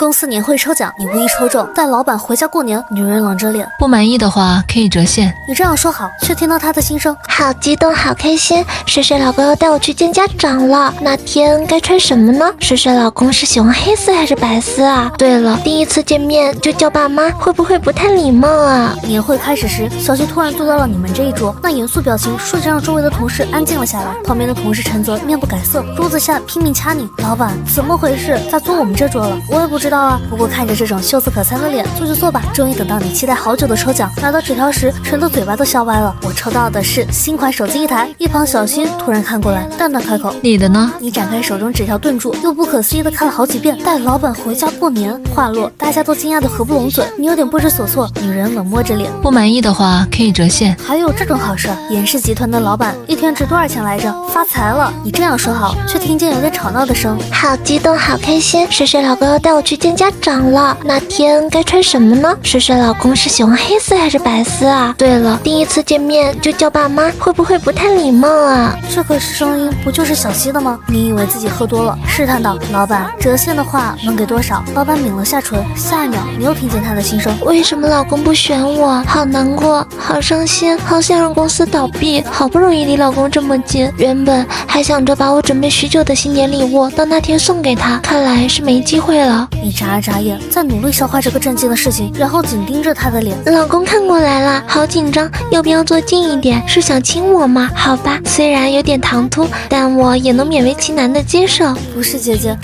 公司年会抽奖，你无意抽中，带老板回家过年，女人冷着脸。不满意的话可以折现。你这样说好，却听到他的心声，好激动，好开心！水水老公要带我去见家长了，那天该穿什么呢？水水老公是喜欢黑丝还是白丝啊？对了，第一次见面就叫爸妈，会不会不太礼貌啊？年会开始时，小西突然坐到了你们这一桌，那严肃表情瞬间让周围的同事安静了下来。旁边的同事陈泽面不改色，桌子下拼命掐你。老板，怎么回事？咋坐我们这桌了？我也不知道啊。不过看着这种秀色可餐的脸，坐就坐吧。终于等到你期待好久的抽奖，拿到纸条时，陈泽嘴巴都笑歪了。我抽到的是新款手机一台。一旁小西突然看过来，淡淡开口：“你的呢？”你展开手中纸条，顿住，又不可思议的看了好几遍。带老板回家过年。话落，大家都惊讶的合不拢嘴。你有点不知所措。女人冷漠着脸。不满意的话可以折现。还有这种好事？严氏集团的老板一天值多少钱来着？发财了！你这样说好，却听见有点吵闹的声。好激动，好开心！水水老公要带我去见家长了，那天该穿什么呢？水水老公是喜欢黑丝还是白丝啊？对了，第一次见面就叫爸妈，会不会不太礼貌啊？这可是声音，不就是小西的吗？你以为自己喝多了，试探道：“老板，折现的话能给多少？”老板抿了下唇，下一秒你又听见他的心声：“为什么老公不选我？好难过，好伤心，好想让公司倒闭。好不容易离老公这么近，原本还想着把我准备许久的新年礼物到那天送给他，看来是没机会了。”你眨了眨眼，在努力消化这个震惊的事情，然后紧盯着他的脸。老公看过来了，好紧张，要不要坐近一点？是想亲我吗？好吧，虽然有点唐突，但我也能勉为其难的接受。不是姐姐，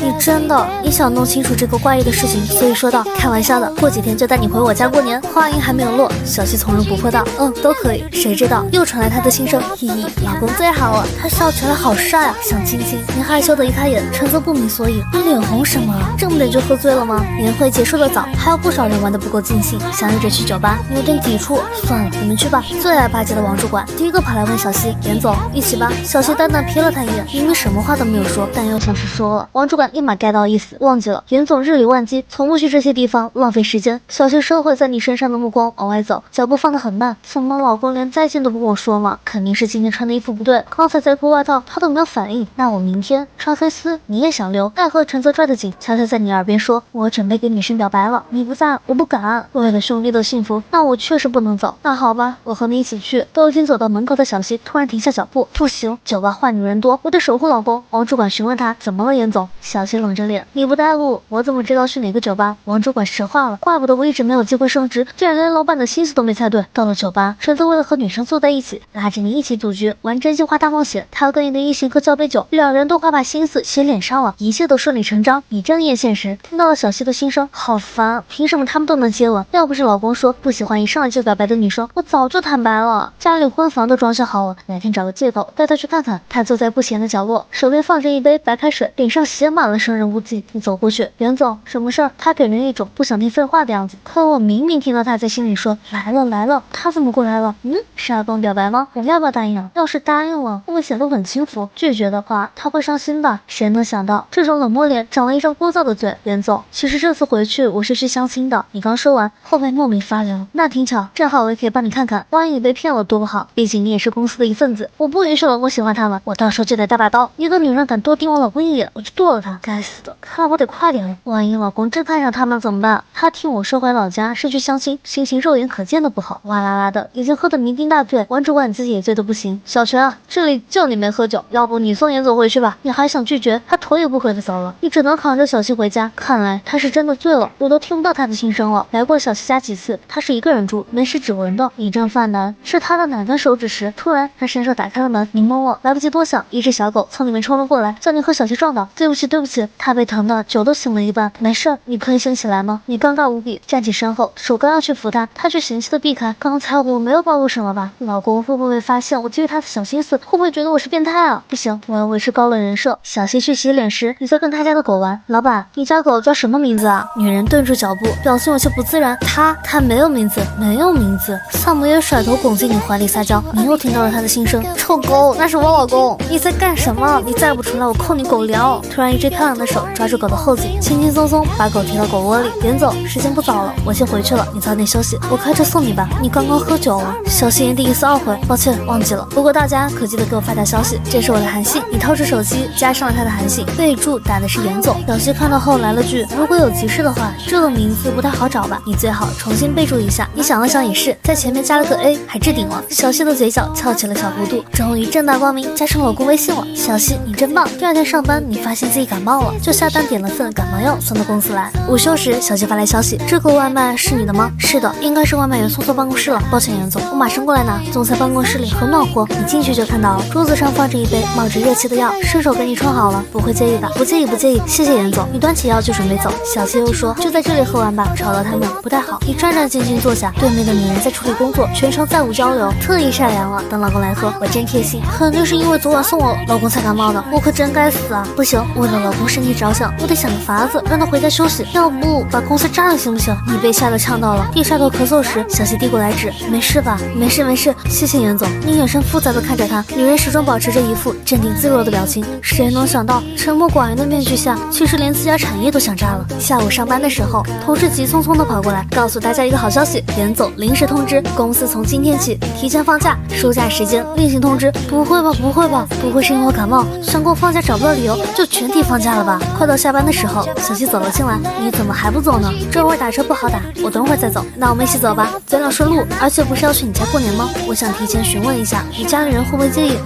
你想弄清楚这个怪异的事情，所以说道：“开玩笑的，过几天就带你回我家过年。”话音还没有落，小西从容不迫道：“都可以。”谁知道又传来他的心声：“嘿嘿，老公最好了。”他笑起来好帅啊，想亲亲。你害羞的一开眼，陈泽不明所以，你脸红什么了？这么点就喝醉了吗？年会结束的早，还有不少人玩得不够尽兴，想约着去酒吧，你有点抵触。算了，你们去吧。最爱巴结的王主管第一个跑来问小西：“严总，一起吧？”小西淡淡瞥了他一眼，明明什么话都没有说，但又像是说了。王主管立马 get 到意思，忘记了严总日理万机，从不去这些地方浪费时间。小西收回在你身上的目光，往外走，脚步放得很慢。怎么老公连再见都不跟我说吗？肯定是今天穿的衣服不对，刚才在脱外套他都没有反应。那我明天穿黑丝你也想留？奈何陈泽拽得紧，悄悄在你耳边说：“我准备给女生表白了，你不在我不敢。为了兄弟的幸福，那我确实不能走。那好吧，我和你一起去。”都已经走到门口的小西突然停下脚步，不行，酒吧坏女人多，我得守护老公。王主管询问他怎么了，严总。小西冷着脸：“你不带路，我怎么知道去哪个酒吧？”王主管石化了，怪不得我一直没有机会升职，居然连老板的心思都没猜对。到了酒吧，陈泽为了和女生坐在一起，拉着你一起组局玩真心话大冒险，他要跟你的异性喝交杯酒，两人都快把心思写脸上了，一切都顺理成章，你正艳现实。听到了小西的心声，好烦，凭什么他们都能接吻？要不是老公说不喜欢一上来就表白的女生，我早就坦白了。家里婚房都装修好了，哪天找个借口带他去看看。他坐在不显的角落，手边放着一杯白开水，脸上写满了生人勿近。你走过去：“袁总，什么事儿？”他给人一种不想听废话的样子，可我明明听到他在心里说：“来了来了。”他怎么过来了？是要跟我表白吗？我要不要答应啊？要是答应了，会不会显得很轻浮？拒绝的话，他会伤心吧？谁能想到这种冷漠脸长了一张聒噪的嘴？袁总，其实这次回去我是去相亲的。你刚说完，后背莫名发凉。那挺巧，正好我也可以帮你看看，万一你被骗了多不好。毕竟你也是公司的一份子，我不允许老公喜欢他们，我到时候就得带把刀。一个女人敢多盯我老公一眼，我就剁了他。该死的，看来我得快点了。万一老公真看上他们怎么办？他听我说回老家是去相亲，心情肉眼可见的不好，哇啦啦的，已经喝得酩酊大醉。王主管自己也醉得不行。小泉啊，这里就你没喝酒，要不你送严总回去吧？你还想拒绝？他头也不回的走了，你只能扛着小西回家。看来他是真的醉了，我都听不到他的心声了。来过小西家几次，他是一个人住，没使指纹的。一阵犯难是他的哪根手指时，突然他伸手打开了门，你懵了，来不及多想，一只小狗从里面冲了过来，将你和小西撞倒。对不起对不起，他被疼的酒都醒了一半。没事，你可以醒起来吗？你尴尬无比，站起身后，手刚要去扶他，他却嫌弃的避开。刚才我没有暴露什么吧？老公会不会发现我基于他的小心思？会不会觉得我是变态啊？不行，我要维持高冷人设。小西去洗脸时，你在跟他家的狗玩。老板，你家狗叫什么名字啊？女人顿住脚步，表情有些不自然。他没有名字，没有名字。萨姆也甩头拱进你怀里撒娇，你又听到了他的心声：“臭狗，那是我老公，你在干什么？你再不出来，我扣你狗粮！”突然，一只漂亮的手抓住狗的后颈，轻轻松松把狗提到狗窝里。严总，时间不早了，我先回去了，你早点休息，我开车送你吧。你刚刚喝酒了。小西言第一丝懊悔，抱歉，忘记了。不过大家可记得给我发条消息，这是我的韩信。你掏出手机，加上了他的韩信，备注打的是严总。小西看到后来了句：“如果有急事的话，这个名字不太好找吧？你最好重新备注一下。你想了想也是，在前面加了个 A， 还置顶了。小西的嘴角翘起了小弧度，终于正大光明加上老公微信了。小西，你真棒！第二天上班，你发现自己感冒了，就下单点了份感冒药送到公司来。午休时，小西发来消息，这个外卖是你的吗？是的，应该是外卖员送错办公室了，抱歉袁总，我马上过来拿。总裁办公室里很暖和，你进去就看到了，桌子上放着一杯冒着热气的药，伸手给你冲好了，不会介意吧？不介意，不介意，谢谢袁总。你端起药就准备走，小西又说，就在这里喝完吧，吵到他们不太好。你战战兢兢坐下，对面的女人在处理工作，全程再无交流，特意晒凉了，等老公来喝。我真贴心，肯定是因为昨晚送我老公才感冒的，我可真该死啊！不行，为了老公身体着想，我得想个法子让他回家休息，要不把公司炸了行不行？你被吓得呛到了，低下头咳嗽时，小西递过来纸，没事吧？没事没事，谢谢袁总。你眼神复杂的看着他，女人始终保持着一副镇定自若的表情。谁能想到沉默寡言的面具下，其实连自家产业都想炸了。下午上班的时候，同事急匆匆的跑过来，告诉大家一个好消息，袁总临时通知，公司从今天起提前放假，暑假时间另行通知。不会吧，不会吧，不会是因为我感冒，想给我放假找不到理由，就全体放假了吧？快到下班的时候，小西走了进来，你怎么还不走呢？这会儿打车不好打，我等会儿再走。那我们一起走吧，咱俩顺路，而且不是要去你家过年吗？我想提前询问一下，你家里人会不会介意？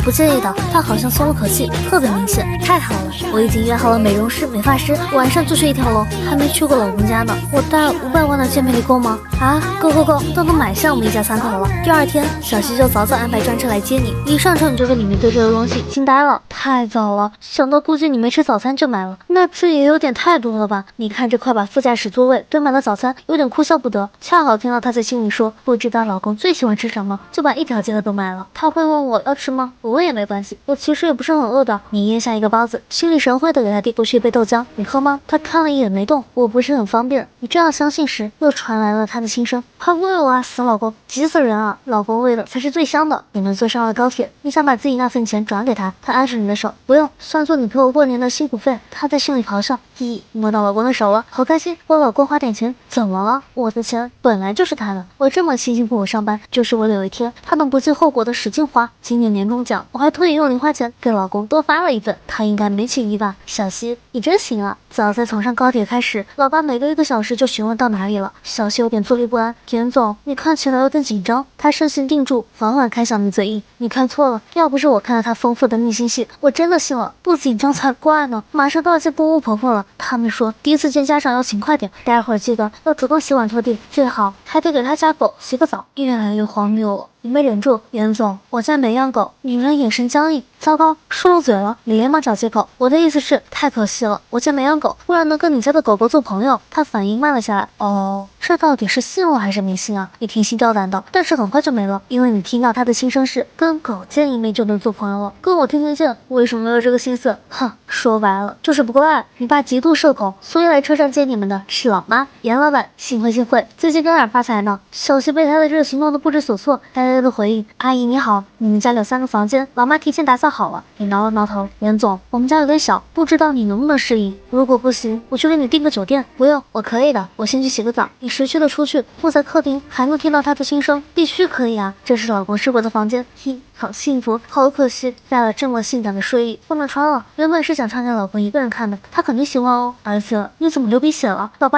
不介意的。他好像松了口气，特别明显。太好了，我已经约好了美容师、美发师，晚上就去一条龙，还没去过老公家呢。我带500万的见面礼够吗？啊，够，都能买下我们一家3口了。第二天，小西就早早安排专车来接你，一上车你就被里面堆着的东西惊呆了，太早了，想到估计你没吃早餐就买了，那这也有点太多了吧？你看这快把副驾驶座位堆满了早餐，有点哭笑不得。恰好听到他在心里说，不知道老公最喜欢吃什么，就把一条街的都买了。他会问我要吃吗？不问也没关系，我其实也不是很饿的。你咽下一个包子，心领神会的给他递过去一杯豆浆，你喝吗？他看了一眼没动，我不是很方便。你这样相信时，又传来了他的心声，快喂我啊，死老公，急死人啊！老公喂的才是最香的。你们坐上了高铁，你想把自己那份钱转给他，他按住你的手，不用，算作你陪我过年的辛苦费。他在心里咆哮，咦，摸到老公的手了，好开心，我老公花点钱，怎么了？我的钱本来就是他的，我这么辛苦上班，就是为了有一天他能不计后果的使劲花。今年年终奖，我还特意用零花钱给老公多发了一份，他应该没起疑吧？小西，你真行啊！早在从上高铁开始，老爸每隔1个小时就询问到哪里了。小西有点坐立不安，严总，你看起来有点紧张。他声情定住，缓缓开响你嘴硬，你看错了，要不是我看了他丰富的内心戏，我真的信了，不紧张才怪呢。马上都要见姑姑婆婆了，他们说第一次见家长要勤快点，待会儿记得要主动洗碗拖地，最好还得给他家狗洗个澡。越来越荒谬了。你没忍住，袁总，我家没养狗。女人眼神僵硬，糟糕，说漏嘴了。你连忙找借口，我的意思是，太可惜了，我家没养狗，不然能跟你家的狗狗做朋友。他反应慢了下来，哦，这到底是信了还是没信啊？你提心吊胆的，但是很快就没了，因为你听到他的心声是跟狗见一面就能做朋友了，跟我听见，为什么没有这个心思？哼，说白了就是不够爱。你爸极度社恐，所以来车站接你们的是老妈严老板。幸会，最近跟哪儿发财呢？小西被他的热情弄得不知所措，呆呆的回应：阿姨你好，你们家里有3个房间，老妈提前打扫好了。你挠了挠头，袁总，我们家有点小，不知道你能不能适应？如果不行，我去给你订个酒店。不用，我可以的，我先去洗个澡。你识趣的出去，坐在客厅还能听到他的心声，必须可以啊！这是老公睡过的房间，嘿，好幸福，好可惜，带了这么性感的睡衣不能穿了。原本是想唱给老公一个人看的，他肯定喜欢哦。而且你怎么流鼻血了？老爸。